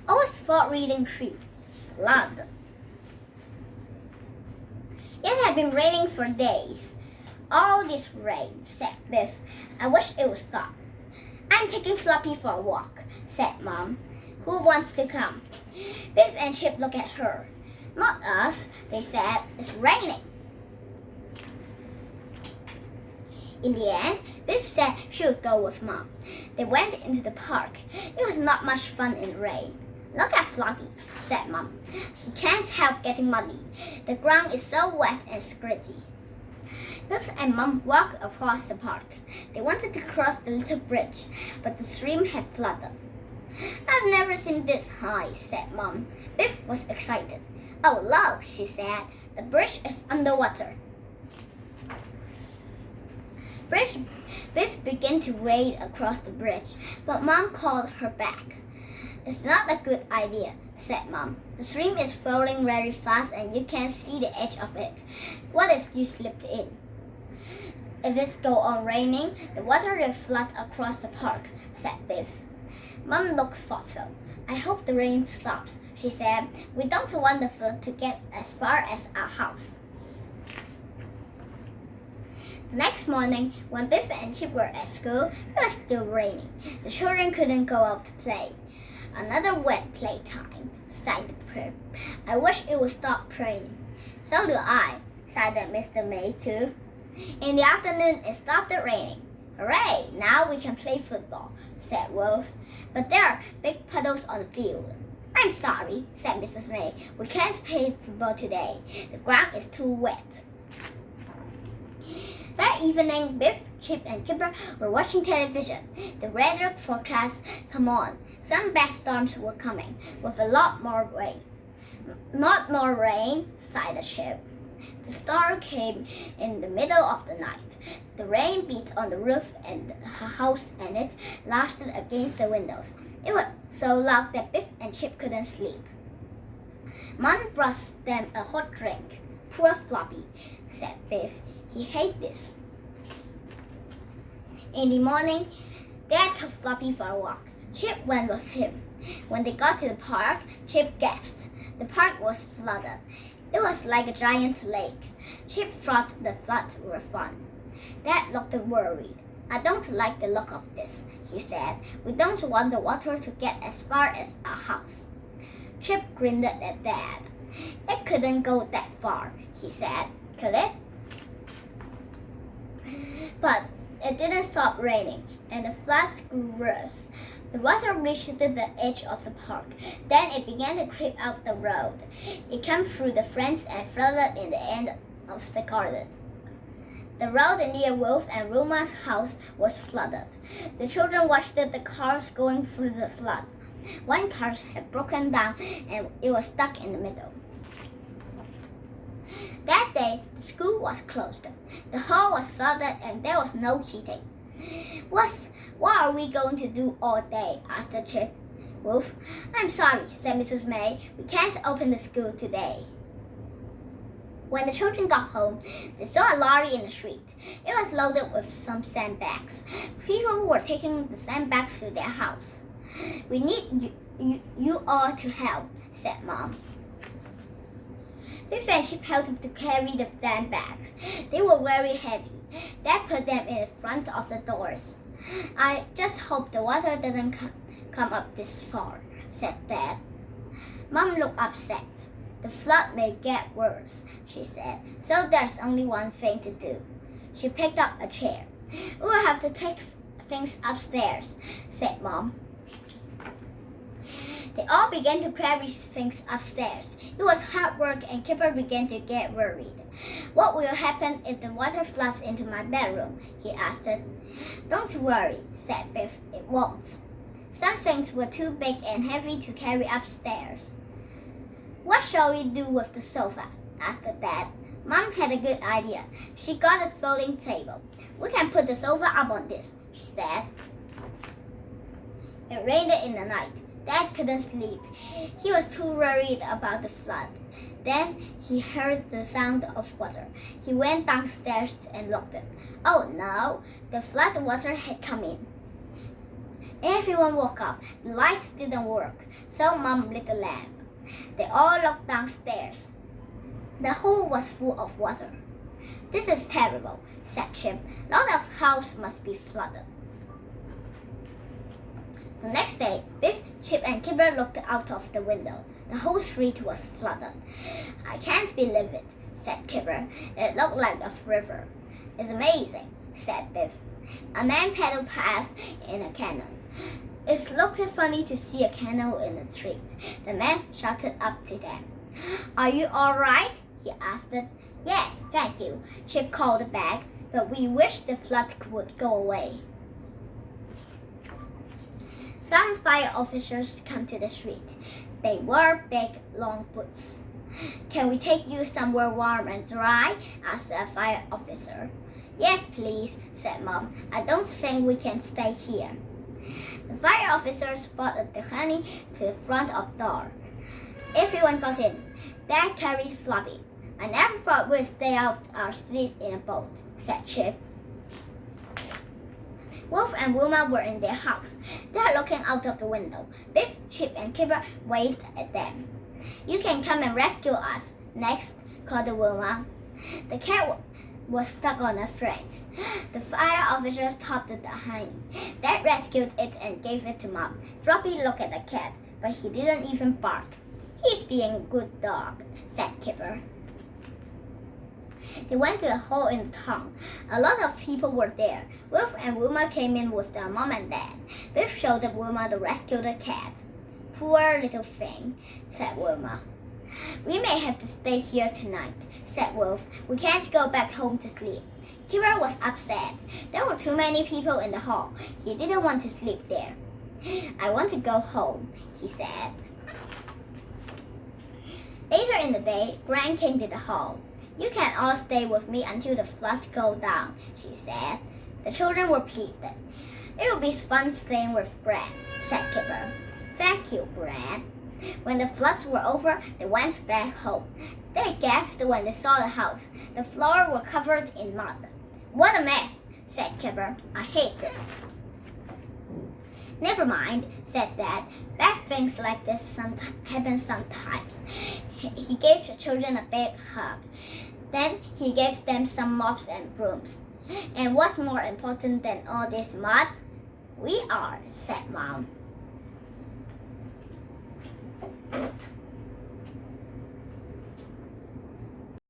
Always thought reading 3. Flood. It had been raining for days. All this rain, said Biff. I wish it would stop. I'm taking Floppy for a walk, said Mom. Who wants to come? Biff and Chip looked at her. Not us, they said. It's raining. In the end, Biff said she would go with Mom. They went into the park. It was not much fun in the rain. Look at Floppy, said Mom. He can't help getting muddy. The ground is so wet and gritty. Biff and Mom walked across the park. They wanted to cross the little bridge, but the stream had flooded. I've never seen this high, said Mom. Biff was excited. Oh, look, she said. The bridge is underwater. Biff began to wade across the bridge, but Mom called her back. It's not a good idea, said Mom. The stream is flowing very fast and you can't see the edge of it. What if you slipped in? If it goes on raining, the water will flood across the park, said Biff. Mom looked thoughtful. I hope the rain stops, she said. We don't want the flood to get as far as our house. The next morning, when Biff and Chip were at school, it was still raining. The children couldn't go out to play. Another wet playtime, sighed Pip. I wish it would stop raining. So do I, sighed Mr. May too. In the afternoon, it stopped raining. Hooray! Now we can play football, said Wolf. But there are big puddles on the field. I'm sorry, said Mrs. May. We can't play football today. The ground is too wet. That evening, Biff, Chip, and Kipper were watching television. The weather forecast came on. Some bad storms were coming, with a lot more rain. Not more rain, sighed Chip. The storm came in the middle of the night. The rain beat on the roof and the house, and it lashed against the windows. It was so loud that Biff and Chip couldn't sleep. Mom brought them a hot drink. Poor Floppy, said Biff. He hates this. In the morning, Dad took Floppy for a walk. Chip went with him. When they got to the park, Chip gasped. The park was flooded. It was like a giant lake. Chip thought the floods were fun. Dad looked worried. I don't like the look of this, he said. We don't want the water to get as far as our house. Chip grinned at Dad. It couldn't go that far, he said. Could it? But it didn't stop raining, and the floods grew worse. The water reached the edge of the park. Then it began to creep out the road. It came through the fence and flooded in the end of the garden. The road near Wolf and Ruma's house was flooded. The children watched the cars going through the flood. One car had broken down and it was stuck in the middle. That day, the school was closed. The hall was flooded and there was no heating. What are we going to do all day? Asked Chip. Wolf, I'm sorry, said Mrs. May. We can't open the school today. When the children got home, they saw a lorry in the street. It was loaded with some sandbags. People were taking the sandbags to their house. We need you all to help, said Mom. Biff and Chip helped to carry the sandbags. They were very heavy. Dad put them in front of the doors. I just hope the water doesn't come up this far, said Dad. Mom looked upset. The flood may get worse, she said, so there's only one thing to do. She picked up a chair. We'll have to take things upstairs, said Mom. They all began to carry things upstairs. It was hard work and Kipper began to get worried. What will happen if the water floods into my bedroom? He asked it. Don't worry, said Biff. It won't. Some things were too big and heavy to carry upstairs. What shall we do with the sofa? Asked Dad. Mom had a good idea. She got a folding table. We can put the sofa up on this, she said. It rained in the night. Dad couldn't sleep. He was too worried about the flood. Then he heard the sound of water. He went downstairs and looked. Oh no, the flood water had come in. Everyone woke up. The lights didn't work, so Mom lit a lamp. They all looked downstairs. The hole was full of water. "This is terrible," said Chip. "Lot of house must be flooded." The next day, Biff, Chip, and Kipper looked out of the window. The whole street was flooded. "I can't believe it," said Kipper. "It looked like a river." "It's amazing," said Biff. A man paddled past in a canoe. It looked funny to see a canoe in the street. The man shouted up to them. "Are you all right?" he asked. "Yes, thank you," Chip called back, "but we wish the flood would go away." Some fire officers come to the street. They wore big, long boots. "Can we take you somewhere warm and dry?" asked a fire officer. "Yes, please," said Mom. "I don't think we can stay here." The fire officers brought the honey to the front of the door. Everyone got in. Dad carried Floppy. "I never thought we'd stay out our sleep in a boat," said Chip. Wolf and Wilma were in their house. They were looking out of the window. Biff, Chip, and Kipper waved at them. "You can come and rescue us next," called Wilma. The cat was stuck on a fence. The fire officers topped the honey. Dad rescued it and gave it to Mom. Floppy looked at the cat, but he didn't even bark. "He's being a good dog," said Kipper. They went to a hole in the town. A lot of people were there. Wolf and Wilma came in with their mom and dad. Biff showed Wilma the rescued cat. "Poor little thing," said Wilma. "We may have to stay here tonight," said Wolf. "We can't go back home to sleep." Kipper was upset. There were too many people in the hall. He didn't want to sleep there. "I want to go home," he said. Later in the day, Gran came to the hall. "You can all stay with me until the floods go down," she said. The children were pleased. "It will be fun staying with Gran," said Kipper. "Thank you, Gran." When the floods were over, they went back home. They gasped when they saw the house. The floor was covered in mud. "What a mess," said Kipper. "I hate it." "Never mind," said Dad. "Bad things like this happen sometimes." He gave the children a big hug. Then he gave them some mops and brooms. "And what's more important than all this mud?" "We are," said Mom.